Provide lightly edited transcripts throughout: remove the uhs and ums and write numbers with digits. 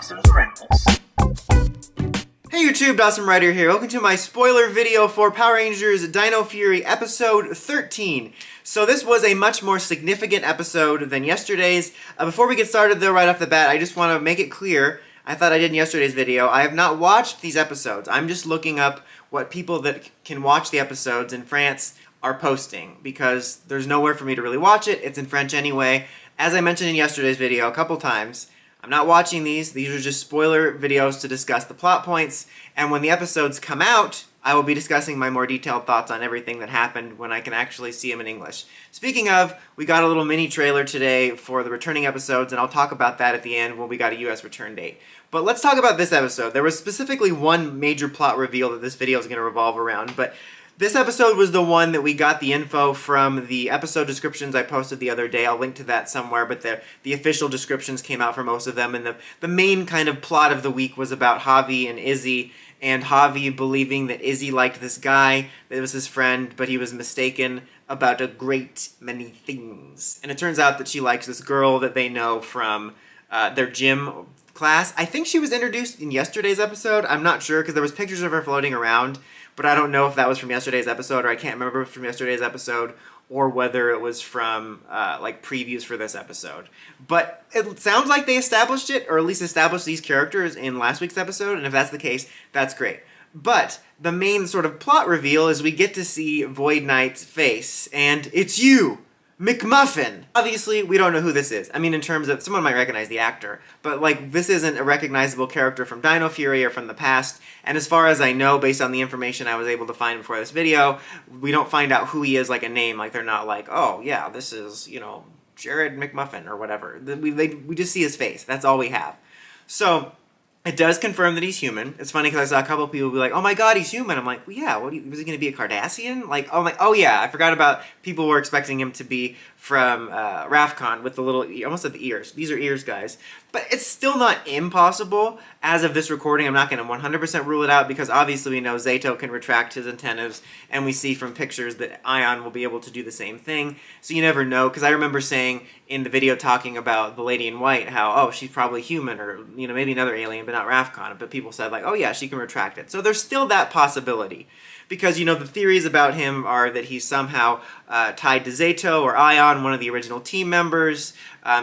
Dawson's Rambles. Hey YouTube, Dawson Ryder here. Welcome to my spoiler video for Power Rangers Dino Fury episode 13. So this was a much more significant episode than yesterday's. Before we get started though, right off the bat, I just want to make it clear, I thought I did in yesterday's video, I have not watched these episodes. I'm just looking up what people that can watch the episodes in France are posting, because there's nowhere for me to really watch it. It's in French anyway. As I mentioned in yesterday's video a couple times, I'm not watching these. These are just spoiler videos to discuss the plot points, and when the episodes come out, I will be discussing my more detailed thoughts on everything that happened when I can actually see them in English. Speaking of, we got a little mini trailer today for the returning episodes, and I'll talk about that at the end when we got a US return date. But let's talk about this episode. There was specifically one major plot reveal that this video is going to revolve around, but this episode was the one that we got the info from the episode descriptions I posted the other day. I'll link to that somewhere, but the official descriptions came out for most of them, and the main kind of plot of the week was about Javi and Izzy, and Javi believing that Izzy liked this guy, that was his friend, but he was mistaken about a great many things. And it turns out that she likes this girl that they know from their gym class. I think she was introduced in yesterday's episode. I'm not sure, because there was pictures of her floating around, but I don't know if that was from yesterday's episode, or I can't remember if it was from yesterday's episode, or whether it was from like previews for this episode. But it sounds like they established it, or at least established these characters in last week's episode, and if that's the case, that's great. But the main sort of plot reveal is we get to see Void Knight's face, and it's you! McMuffin! Obviously, we don't know who this is. I mean, in terms of, someone might recognize the actor, but like, this isn't a recognizable character from Dino Fury or from the past, and as far as I know, based on the information I was able to find before this video, we don't find out who he is, like a name, like they're not like, oh yeah, this is, you know, Jared McMuffin or whatever. We just see his face. That's all we have. So it does confirm that he's human. It's funny because I saw a couple of people be like, oh my god, he's human. I'm like, well, yeah, was he going to be a Cardassian? Like, oh, oh yeah, I forgot about, people were expecting him to be from Rafcon with the little, almost at the ears. These are ears, guys. But it's still not impossible. As of this recording, I'm not going to 100% rule it out, because obviously we know Zato can retract his antennas, and we see from pictures that Ion will be able to do the same thing. So you never know, because I remember saying in the video talking about the Lady in White how, oh, she's probably human, or, you know, maybe another alien, but not Rafcon. But people said like, oh yeah, she can retract it. So there's still that possibility. Because, you know, the theories about him are that he's somehow tied to Zato or Ion, one of the original team members,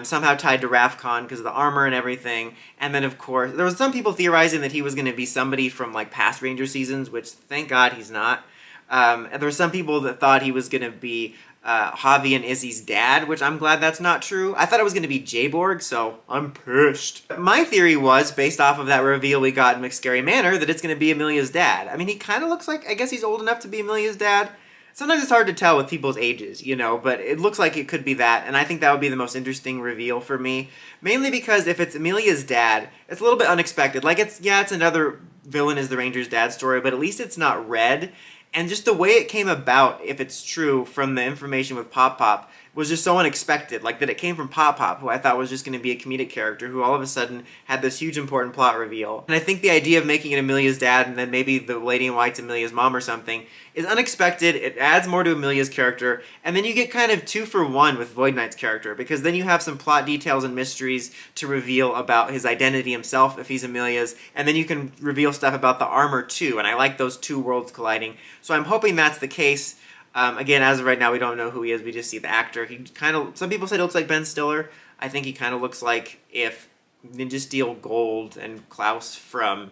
somehow tied to Rafcon because of the armor and everything. And then, of course, there was some people theorizing that he was going to be somebody from, like, past Ranger seasons, which, thank God, he's not. And there were some people that thought he was going to be Javi and Izzy's dad, which I'm glad that's not true. I thought it was going to be Jayborg, so I'm pissed. My theory was, based off of that reveal we got in McScary Manor, that it's going to be Amelia's dad. I mean, he kind of looks like, I guess he's old enough to be Amelia's dad. Sometimes it's hard to tell with people's ages, you know, but it looks like it could be that, and I think that would be the most interesting reveal for me. Mainly because if it's Amelia's dad, it's a little bit unexpected. Like, it's another villain is the Ranger's dad story, but at least it's not Red. And just the way it came about, if it's true, from the information with Pop Pop, was just so unexpected. Like, that it came from Pop Pop, who I thought was just going to be a comedic character, who all of a sudden had this huge important plot reveal. And I think the idea of making it Amelia's dad, and then maybe the Lady in White's Amelia's mom or something, is unexpected. It adds more to Amelia's character, and then you get kind of 2 for 1 with Void Knight's character, because then you have some plot details and mysteries to reveal about his identity himself, if he's Amelia's, and then you can reveal stuff about the armor too, and I like those 2 worlds colliding. So I'm hoping that's the case. Again, as of right now, we don't know who he is. We just see the actor. He kind of, some people said he looks like Ben Stiller. I think he kind of looks like if Ninja Steel Gold and Klaus from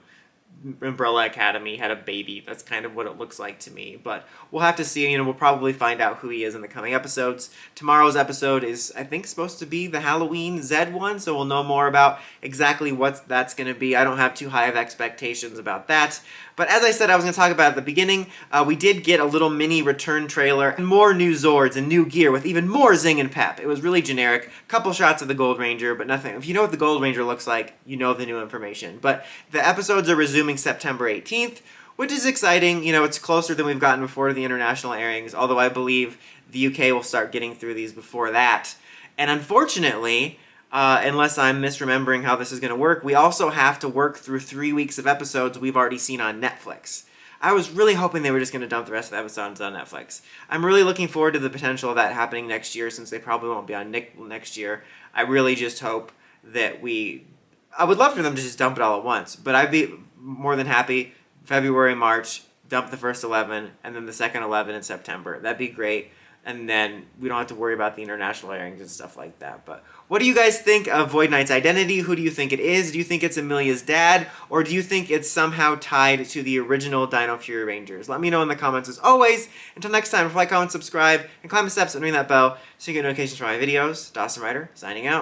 Umbrella Academy had a baby. That's kind of what it looks like to me. But we'll have to see. You know, we'll probably find out who he is in the coming episodes. Tomorrow's episode is, I think, supposed to be the Halloween Zed one, so we'll know more about exactly what that's going to be. I don't have too high of expectations about that. But as I said, I was going to talk about at the beginning, we did get a little mini return trailer and more new Zords and new gear with even more zing and pep. It was really generic. Couple shots of the Gold Ranger, but nothing. If you know what the Gold Ranger looks like, you know the new information. But the episodes are resuming September 18th, which is exciting. You know, it's closer than we've gotten before to the international airings, although I believe the UK will start getting through these before that. And unfortunately, unless I'm misremembering how this is going to work, we also have to work through 3 weeks of episodes we've already seen on Netflix. I was really hoping they were just going to dump the rest of the episodes on Netflix. I'm really looking forward to the potential of that happening next year, since they probably won't be on next year. I really just hope that we I would love for them to just dump it all at once, but I'd be more than happy February, March, dump the first 11, and then the second 11 in September. That'd be great. And then we don't have to worry about the international airings and stuff like that. But what do you guys think of Void Knight's identity? Who do you think it is? Do you think it's Amelia's dad? Or do you think it's somehow tied to the original Dino Fury Rangers? Let me know in the comments as always. Until next time, like, comment, subscribe, and climb the steps and ring that bell so you get notifications for my videos. Dawson Ryder, signing out.